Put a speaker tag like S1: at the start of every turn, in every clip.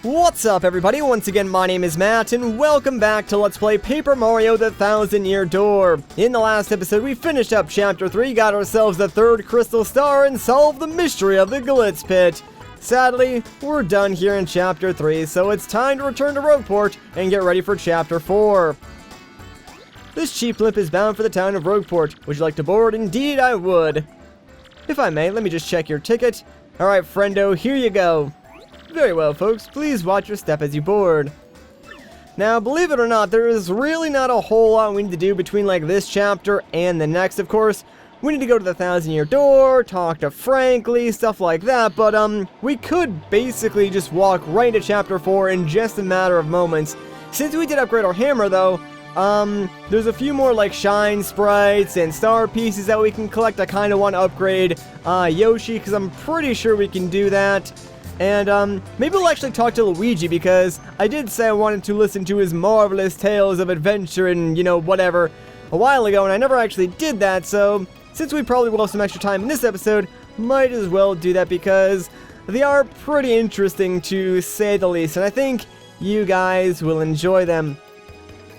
S1: What's up everybody, once again my name is Matt and welcome back to Let's Play Paper Mario The Thousand Year Door. In the last episode we finished up Chapter 3, got ourselves the third crystal star and solved the mystery of the Glitz Pit. Sadly, we're done here in Chapter 3, so it's time to return to Rogueport and get ready for Chapter 4. This cheap blimp is bound for the town of Rogueport. Would you like to board? Indeed I would. If I may, let me just check your ticket. Alright friendo, here you go. Very well, folks. Please watch your step as you board. Now, believe it or not, there is really not a whole lot we need to do between, like, this chapter and the next, of course. We need to go to the Thousand Year Door, talk to Frankly, stuff like that, but, we could basically just walk right into Chapter 4 in just a matter of moments. Since we did upgrade our hammer, though, there's a few more, like, shine sprites and star pieces that we can collect. I kind of want to upgrade, Yoshi, because I'm pretty sure we can do that. And, maybe we'll actually talk to Luigi, because I did say I wanted to listen to his marvelous tales of adventure and, you know, whatever, a while ago, and I never actually did that, so since we probably will have some extra time in this episode, might as well do that, because they are pretty interesting, to say the least, and I think you guys will enjoy them.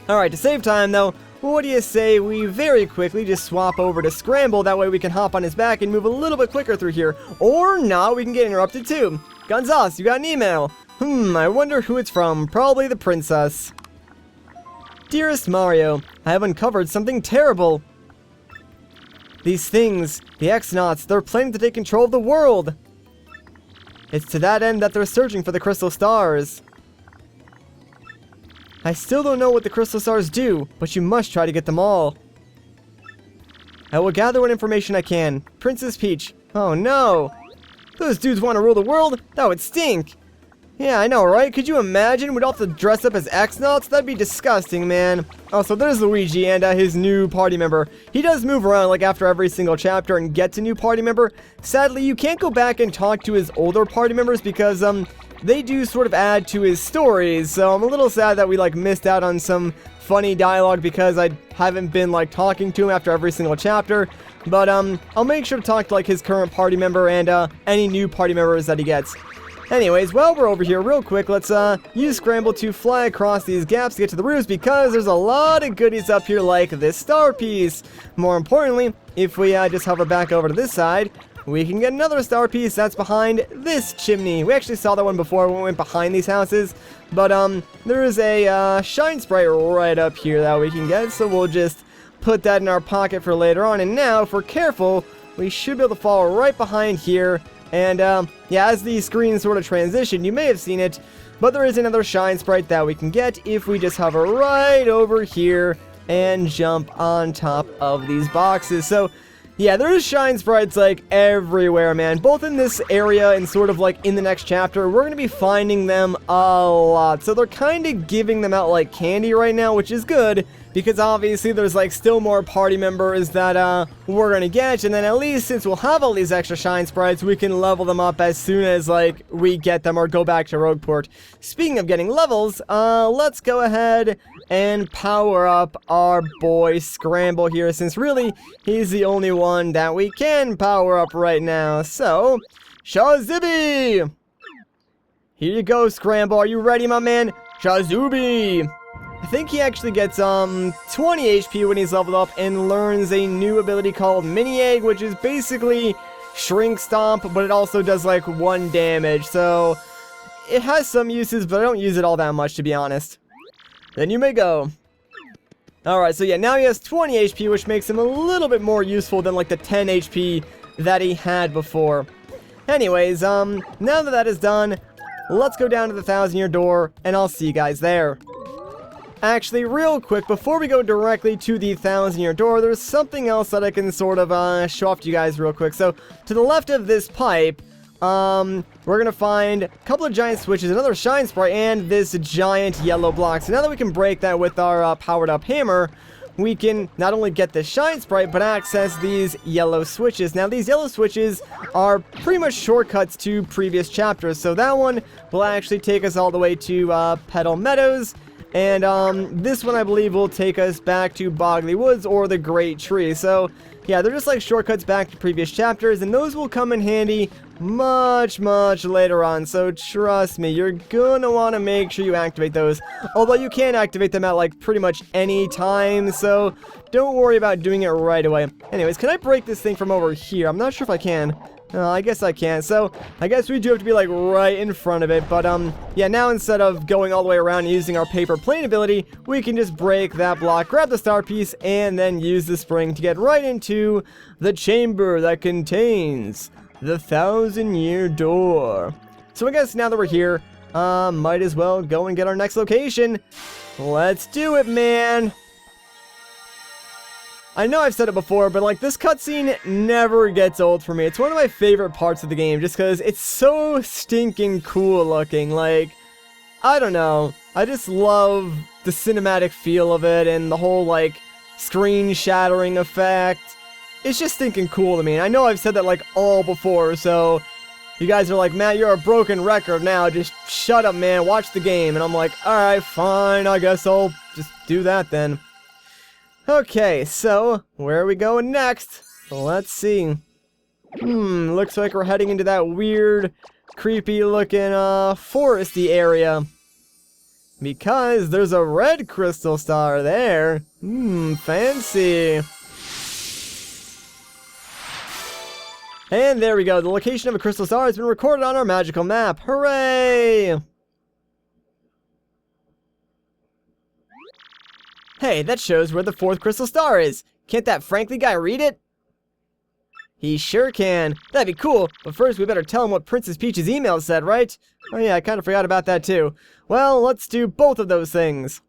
S1: Alright, to save time, though, what do you say we very quickly just swap over to Scramble, that way we can hop on his back and move a little bit quicker through here, or not, we can get interrupted too. Gonzales, you got an email. I wonder who it's from. Probably the princess. Dearest Mario, I have uncovered something terrible. These things, the X-Nauts, they're planning to take control of the world. It's to that end that they're searching for the crystal stars. I still don't know what the crystal stars do, but you must try to get them all. I will gather what information I can. Princess Peach. Oh no! Those dudes want to rule the world? That would stink. Yeah, I know, right? Could you imagine? We'd all have to dress up as X-Nauts? That'd be disgusting, man. Also, there's Luigi and his new party member. He does move around like after every single chapter and gets a new party member. Sadly, you can't go back and talk to his older party members because, they do sort of add to his stories. So I'm a little sad that we, like, missed out on some funny dialogue because I haven't been, like, talking to him after every single chapter. But, I'll make sure to talk to, like, his current party member and, any new party members that he gets. Anyways, while we're over here real quick, let's, use Scramble to fly across these gaps to get to the roofs because there's a lot of goodies up here like this star piece. More importantly, if we, just hover back over to this side, we can get another star piece that's behind this chimney. We actually saw that one before when we went behind these houses. But, there is a, shine sprite right up here that we can get, so we'll just put that in our pocket for later on. And now, if we're careful, we should be able to fall right behind here. And, yeah, as the screen sort of transition, you may have seen it, but there is another shine sprite that we can get if we just hover right over here and jump on top of these boxes. So, yeah, there's shine sprites, like, everywhere, man. Both in this area and sort of, like, in the next chapter, we're gonna be finding them a lot. So they're kind of giving them out like candy right now, which is good, because obviously there's, like, still more party members that, we're gonna get, and then at least since we'll have all these extra shine sprites, we can level them up as soon as, like, we get them or go back to Rogueport. Speaking of getting levels, let's go ahead and power up our boy Scramble here, since really, he's the only one that we can power up right now. So, Shazibby! Here you go, Scramble. Are you ready, my man? Shazubi! I think he actually gets, 20 HP when he's leveled up and learns a new ability called Mini Egg, which is basically Shrink Stomp, but it also does, like, 1 damage. So, it has some uses, but I don't use it all that much, to be honest. Then you may go. Alright, so yeah, now he has 20 HP, which makes him a little bit more useful than, like, the 10 HP that he had before. Anyways, now that that is done, let's go down to the Thousand Year Door, and I'll see you guys there. Actually, real quick, before we go directly to the Thousand Year Door, there's something else that I can sort of, show off to you guys real quick. So, to the left of this pipe, we're gonna find a couple of giant switches, another shine sprite, and this giant yellow block. So now that we can break that with our, powered up hammer, we can not only get the shine sprite, but access these yellow switches. Now, these yellow switches are pretty much shortcuts to previous chapters. So that one will actually take us all the way to, Petal Meadows. And, this one, I believe, will take us back to Bogley Woods or the Great Tree. So, yeah, they're just like shortcuts back to previous chapters, and those will come in handy much later on, so trust me, you're gonna want to make sure you activate those. Although you can activate them at like pretty much any time, so don't worry about doing it right away. Anyways, can I break this thing from over here? I'm not sure if I can. I guess I can. So I guess we do have to be like right in front of it, but yeah, now instead of going all the way around and using our paper plane ability, we can just break that block, grab the star piece, and then use the spring to get right into the chamber that contains the 1,000-year door. So I guess now that we're here, might as well go and get our next location. Let's do it, man. I know I've said it before, but like this cutscene never gets old for me. It's one of my favorite parts of the game just because it's so stinking cool looking. Like, I don't know. I just love the cinematic feel of it and the whole like screen shattering effect. It's just stinking cool to me. And I know I've said that like all before, so you guys are like, Matt, you're a broken record now. Just shut up, man. Watch the game. And I'm like, alright, fine. I guess I'll just do that then. Okay, so, where are we going next? Let's see. Looks like we're heading into that weird, creepy-looking, foresty area. Because there's a red crystal star there. Fancy. And there we go. The location of a crystal star has been recorded on our magical map. Hooray! Hey, that shows where the 4th crystal star is. Can't that Frankly guy read it? He sure can. That'd be cool, but first we better tell him what Princess Peach's email said, right? Oh yeah, I kind of forgot about that too. Well, let's do both of those things.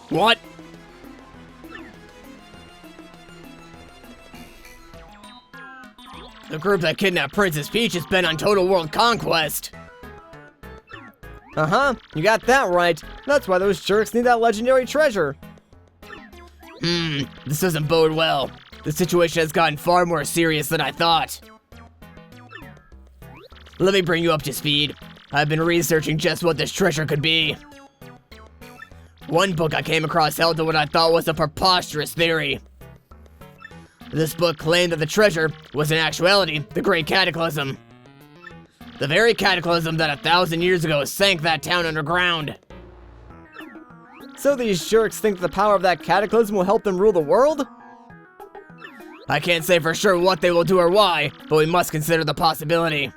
S1: What? The group that kidnapped Princess Peach has been on total world conquest. Uh-huh, you got that right. That's why those jerks need that legendary treasure. This doesn't bode well. The situation has gotten far more serious than I thought. Let me bring you up to speed. I've been researching just what this treasure could be. One book I came across held to what I thought was a preposterous theory. This book claimed that the treasure was in actuality the Great Cataclysm. The very cataclysm that 1,000 years ago sank that town underground. So these jerks think the power of that cataclysm will help them rule the world? I can't say for sure what they will do or why, but we must consider the possibility.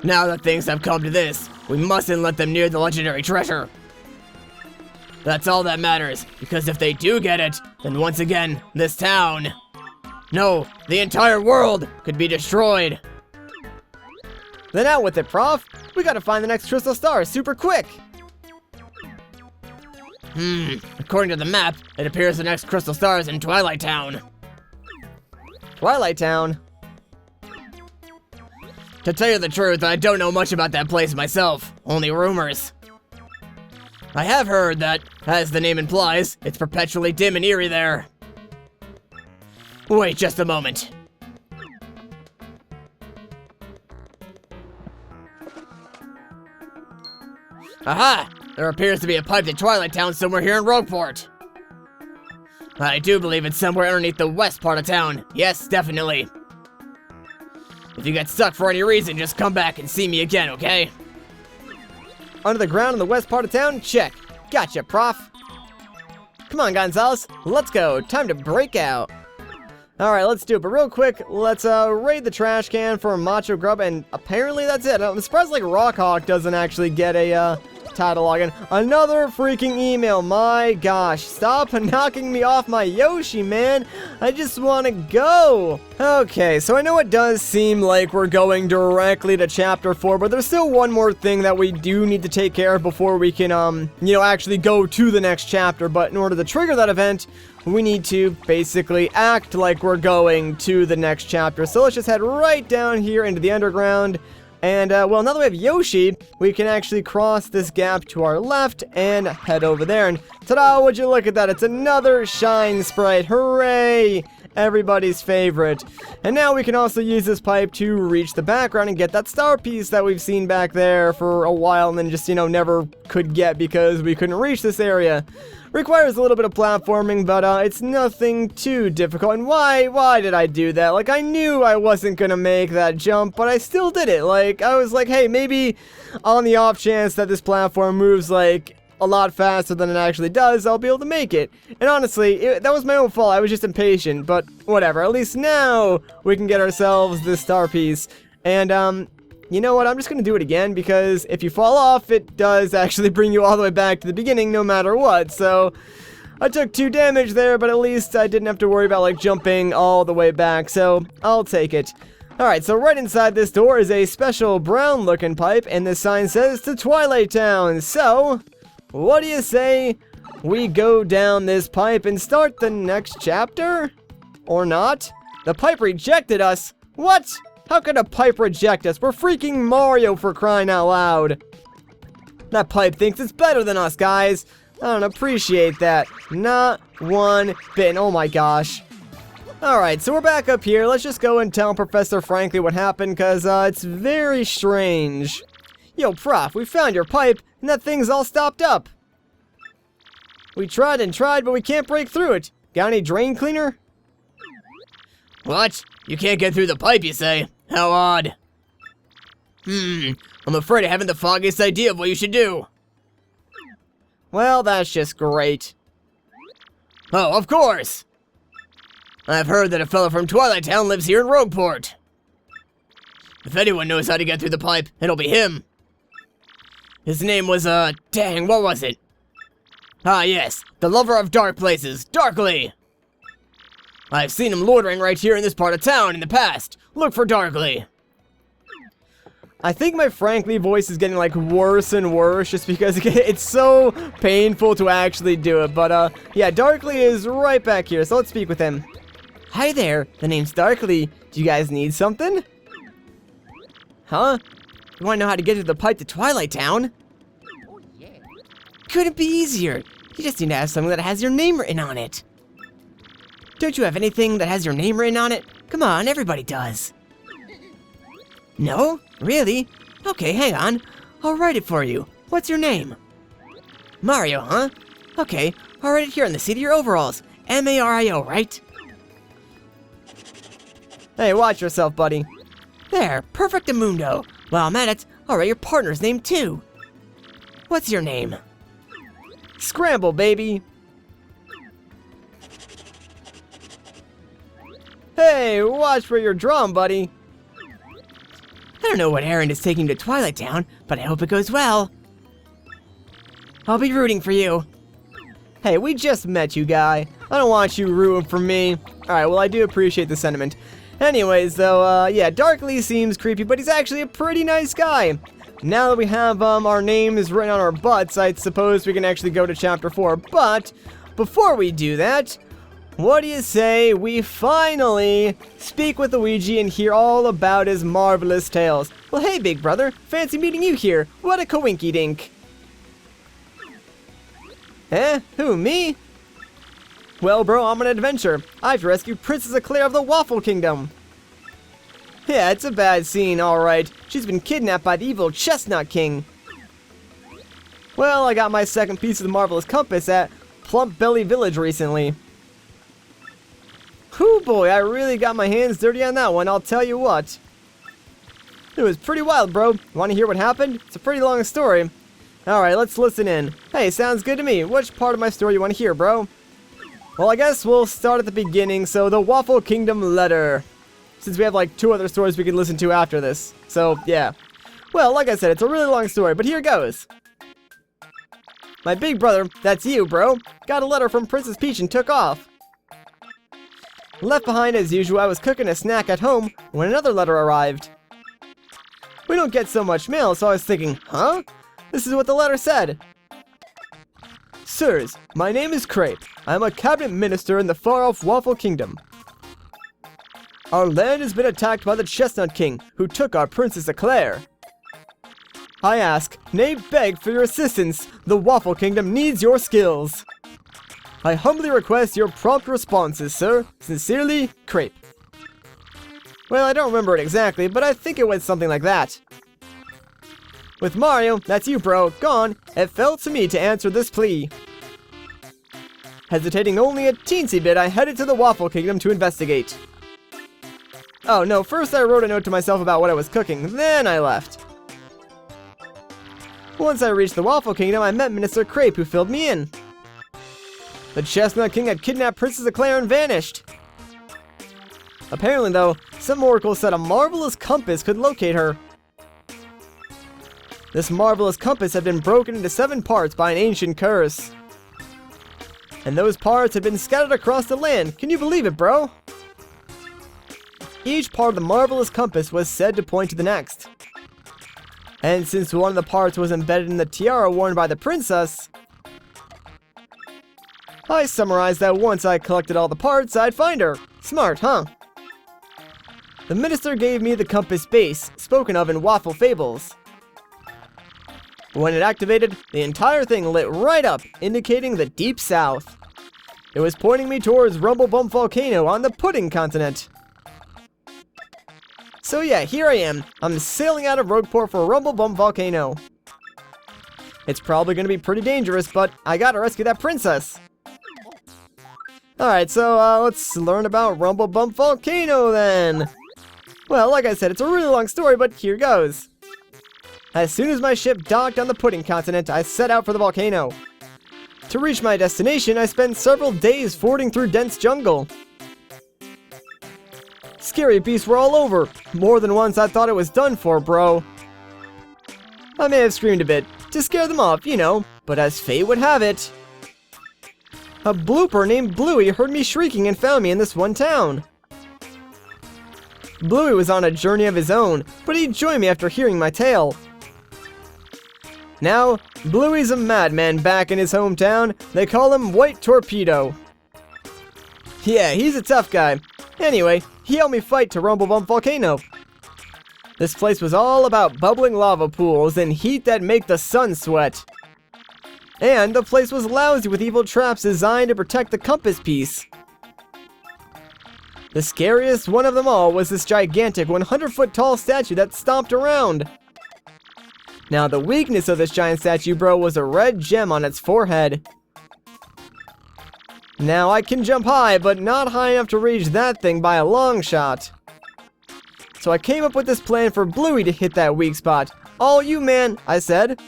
S1: Now that things have come to this, we mustn't let them near the legendary treasure. That's all that matters, because if they do get it, then once again, this town, no, the entire world could be destroyed. Then out with it, Prof. We gotta find the next crystal star super quick. According to the map, it appears the next crystal star is in Twilight Town. Twilight Town? To tell you the truth, I don't know much about that place myself, only rumors. I have heard that, as the name implies, it's perpetually dim and eerie there. Wait just a moment. Aha! There appears to be a pipe to Twilight Town somewhere here in Rogueport. I do believe it's somewhere underneath the west part of town. Yes, definitely. If you get stuck for any reason, just come back and see me again, okay? Under the ground in the west part of town? Check. Gotcha, Prof. Come on, Gonzalez. Let's go. Time to break out. Alright, let's do it. But real quick, let's raid the trash can for Macho Grub, and apparently that's it. I'm surprised like Rockhawk doesn't actually get a title login. Another freaking email. My gosh. Stop knocking me off my Yoshi, man. I just want to go. Okay, so I know it does seem like we're going directly to Chapter 4, but there's still one more thing that we do need to take care of before we can, you know, actually go to the next chapter. But in order to trigger that event, we need to basically act like we're going to the next chapter. So let's just head right down here into the underground. And, well, now that we have Yoshi, we can actually cross this gap to our left and head over there. And ta-da, would you look at that? It's another Shine Sprite. Hooray! Everybody's favorite. And now we can also use this pipe to reach the background and get that star piece that we've seen back there for a while and then just, never could get because we couldn't reach this area. Requires a little bit of platforming, but it's nothing too difficult. And why did I do that? Like, I knew I wasn't gonna make that jump, but I still did it. Like, I was like, hey, maybe on the off chance that this platform moves, like, a lot faster than it actually does, I'll be able to make it. And honestly, that was my own fault. I was just impatient, but whatever. At least now we can get ourselves this star piece. And, you know what? I'm just going to do it again because if you fall off, it does actually bring you all the way back to the beginning no matter what. So I took 2 damage there, but at least I didn't have to worry about, like, jumping all the way back. So I'll take it. Alright, so right inside this door is a special brown-looking pipe, and this sign says to Twilight Town. So what do you say we go down this pipe and start the next chapter? Or not? The pipe rejected us? What? How could a pipe reject us? We're freaking Mario, for crying out loud. That pipe thinks it's better than us, guys. I don't appreciate that. Not one bit. Oh my gosh. Alright, so we're back up here. Let's just go and tell Professor Frankly what happened, because it's very strange. Yo, Prof, we found your pipe, and that thing's all stopped up. We tried and tried, but we can't break through it. Got any drain cleaner?
S2: What? You can't get through the pipe, you say? How odd. I'm afraid I haven't the foggiest idea of what you should do.
S1: Well, that's just great.
S2: Oh, of course! I've heard that a fellow from Twilight Town lives here in Rogueport. If anyone knows how to get through the pipe, it'll be him. His name was, dang, what was it? Ah, yes, the lover of dark places, Darkly! I've seen him loitering right here in this part of town in the past. Look for Darkly.
S1: I think my Frankly voice is getting, like, worse and worse just because it's so painful to actually do it. But, yeah, Darkly is right back here, so let's speak with him. Hi there, the name's Darkly. Do you guys need something? Huh? You wanna know how to get to the pipe to Twilight Town? Oh, yeah. Couldn't be easier. You just need to have something that has your name written on it. Don't you have anything that has your name written on it? Come on, everybody does. No? Really? Okay, hang on. I'll write it for you. What's your name? Mario, huh? Okay, I'll write it here on the seat of your overalls. M-A-R-I-O, right? Hey, watch yourself, buddy. There, perfectamundo. While I'm at it, I'll write your partner's name too. What's your name? Scramble, baby. Hey, watch where you're drawn, buddy. I don't know what errand is taking you to Twilight Town, but I hope it goes well. I'll be rooting for you. Hey, we just met, you guy. I don't want you rooting for me. Alright, well, I do appreciate the sentiment. Anyways, though, yeah, Darkly seems creepy, but he's actually a pretty nice guy. Now that we have, our names written on our butts, I suppose we can actually go to Chapter 4. But, before we do that, what do you say we finally speak with Luigi and hear all about his marvelous tales? Well, hey, big brother. Fancy meeting you here. What a coinky-dink. Eh? Who, me? Well, bro, I'm on an adventure. I have to rescue Princess Eclair of the Waffle Kingdom. Yeah, it's a bad scene, alright. She's been kidnapped by the evil Chestnut King. Well, I got my second piece of the marvelous compass at Plump Belly Village recently. Whew, boy, I really got my hands dirty on that one, I'll tell you what. It was pretty wild, bro. Want to hear what happened? It's a pretty long story. Alright, let's listen in. Hey, sounds good to me. Which part of my story you want to hear, bro? Well, I guess we'll start at the beginning, so the Waffle Kingdom letter. Since we have like 2 other stories we can listen to after this. So, yeah. Well, like I said, it's a really long story, but here goes. My big brother, that's you, bro, got a letter from Princess Peach and took off. Left behind as usual, I was cooking a snack at home when another letter arrived. We don't get so much mail, so I was thinking, huh? This is what the letter said. Sirs, my name is Crepe. I am a cabinet minister in the far-off Waffle Kingdom. Our land has been attacked by the Chestnut King, who took our Princess Eclair. I ask, nay beg for your assistance. The Waffle Kingdom needs your skills. I humbly request your prompt responses, sir. Sincerely, Crepe. Well, I don't remember it exactly, but I think it went something like that. With Mario, that's you, bro, gone, it fell to me to answer this plea. Hesitating only a teensy bit, I headed to the Waffle Kingdom to investigate. Oh no, first I wrote a note to myself about what I was cooking, then I left. Once I reached the Waffle Kingdom, I met Minister Crepe, who filled me in. The Chestnut King had kidnapped Princess Eclair and vanished. Apparently though, some oracles said a marvelous compass could locate her. This marvelous compass had been broken into 7 parts by an ancient curse. And those parts had been scattered across the land. Can you believe it, bro? Each part of the marvelous compass was said to point to the next. And since one of the parts was embedded in the tiara worn by the princess, I summarized that once I collected all the parts, I'd find her. Smart, huh? The minister gave me the compass base, spoken of in Waffle Fables. When it activated, the entire thing lit right up, indicating the deep south. It was pointing me towards Rumble Bump Volcano on the Pudding Continent. So yeah, here I am. I'm sailing out of Rogueport for Rumble Bump Volcano. It's probably gonna be pretty dangerous, but I gotta rescue that princess. Alright, so let's learn about Rumble Bump Volcano then. Well, like I said, it's a really long story, but here goes. As soon as my ship docked on the Pudding Continent, I set out for the volcano. To reach my destination, I spent several days fording through dense jungle. Scary beasts were all over. More than once I thought it was done for, bro. I may have screamed a bit, to scare them off, you know, but as fate would have it, a blooper named Bluey heard me shrieking and found me in this one town. Bluey was on a journey of his own, but he joined me after hearing my tale. Now, Bluey's a madman back in his hometown. They call him White Torpedo. Yeah, he's a tough guy. Anyway, he helped me fight to Rumble Bump Volcano. This place was all about bubbling lava pools and heat that make the sun sweat. And the place was lousy with evil traps designed to protect the compass piece. The scariest one of them all was this gigantic 100-foot tall statue that stomped around. Now, the weakness of this giant statue, bro, was a red gem on its forehead. Now, I can jump high, but not high enough to reach that thing by a long shot. So I came up with this plan for Bluey to hit that weak spot. All you, man, I said.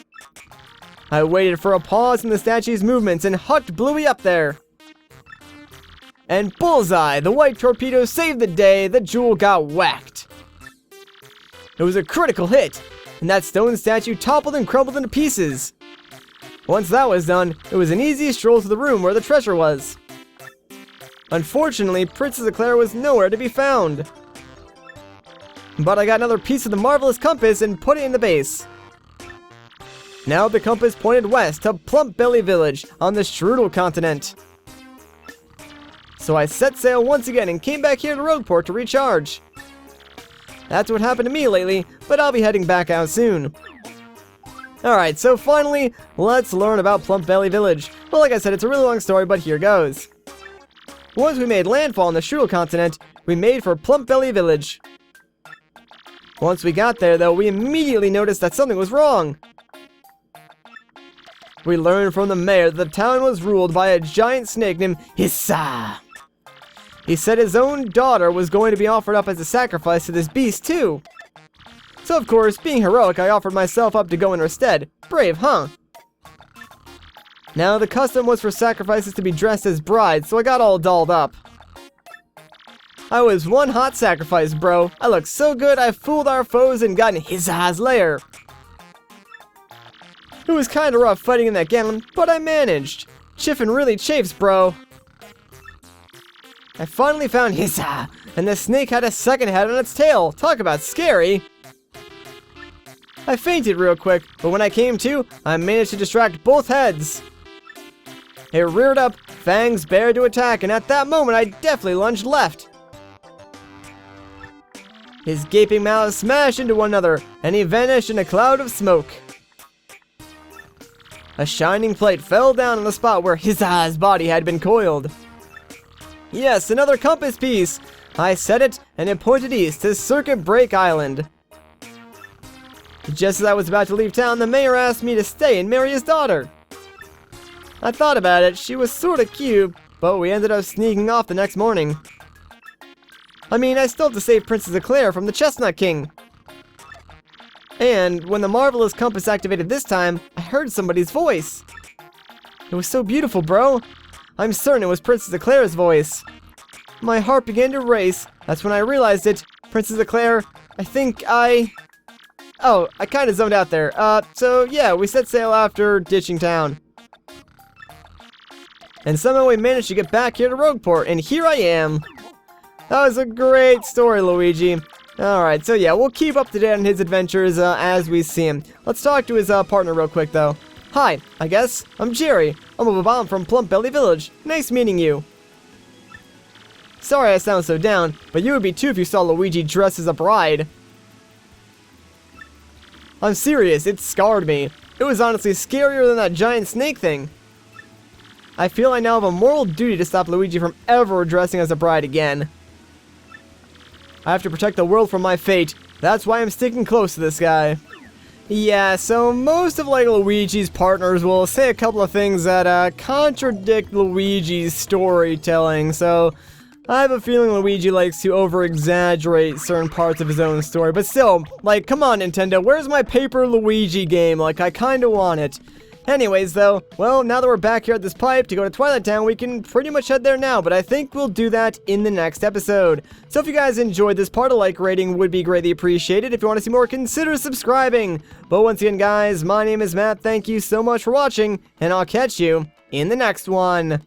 S1: I waited for a pause in the statue's movements and hucked Bluey up there. And bullseye, the White Torpedo saved the day. The jewel got whacked. It was a critical hit, and that stone statue toppled and crumbled into pieces. Once that was done, it was an easy stroll to the room where the treasure was. Unfortunately, Princess Eclair was nowhere to be found. But I got another piece of the marvelous compass and put it in the base. Now the compass pointed west to Plump Belly Village on the Strudel continent. So I set sail once again and came back here to Rogueport to recharge. That's what happened to me lately, but I'll be heading back out soon. Alright, so finally, let's learn about Plump Belly Village. Well, like I said, it's a really long story, but here goes. Once we made landfall on the Strudel continent, we made for Plump Belly Village. Once we got there, though, we immediately noticed that something was wrong. We learned from the mayor that the town was ruled by a giant snake named Hissa. He said his own daughter was going to be offered up as a sacrifice to this beast, too. So, of course, being heroic, I offered myself up to go in her stead. Brave, huh? Now, the custom was for sacrifices to be dressed as brides, so I got all dolled up. I was one hot sacrifice, bro. I looked so good, I fooled our foes and got in Hissa's lair. It was kinda rough fighting in that gown, but I managed. Chiffin really chafes, bro. I finally found Hissa, and the snake had a second head on its tail. Talk about scary. I fainted real quick, but when I came to, I managed to distract both heads. It reared up, fangs bared to attack, and at that moment I definitely lunged left. His gaping mouths smashed into one another, and he vanished in a cloud of smoke. A shining plate fell down on the spot where his body had been coiled. Yes, another compass piece! I set it, and it pointed east to Circuit Break Island. Just as I was about to leave town, the mayor asked me to stay and marry his daughter. I thought about it, she was sorta cute, but we ended up sneaking off the next morning. I mean, I still have to save Princess Eclair from the Chestnut King. And when the marvelous compass activated this time, I heard somebody's voice. It was so beautiful, bro. I'm certain it was Princess Eclair's voice. My heart began to race. That's when I realized it. Princess Eclair, Oh, I kinda zoned out there. So yeah, we set sail after ditching town. And somehow we managed to get back here to Rogueport, and here I am. That was a great story, Luigi. Alright, so yeah, we'll keep up to date on his adventures as we see him. Let's talk to his partner real quick, though. Hi, I guess. I'm Jerry. I'm a bomb from Plump Belly Village. Nice meeting you. Sorry I sound so down, but you would be too if you saw Luigi dressed as a bride. I'm serious, it scarred me. It was honestly scarier than that giant snake thing. I feel I now have a moral duty to stop Luigi from ever dressing as a bride again. I have to protect the world from my fate. That's why I'm sticking close to this guy. Yeah, so most of Luigi's partners will say a couple of things that contradict Luigi's storytelling, so I have a feeling Luigi likes to over-exaggerate certain parts of his own story, but still, come on Nintendo, where's my Paper Luigi game? I kinda want it. Anyways, though, well, now that we're back here at this pipe to go to Twilight Town, we can pretty much head there now, but I think we'll do that in the next episode. So if you guys enjoyed this part, a like rating would be greatly appreciated. If you want to see more, consider subscribing. But once again, guys, my name is Matt, thank you so much for watching, and I'll catch you in the next one.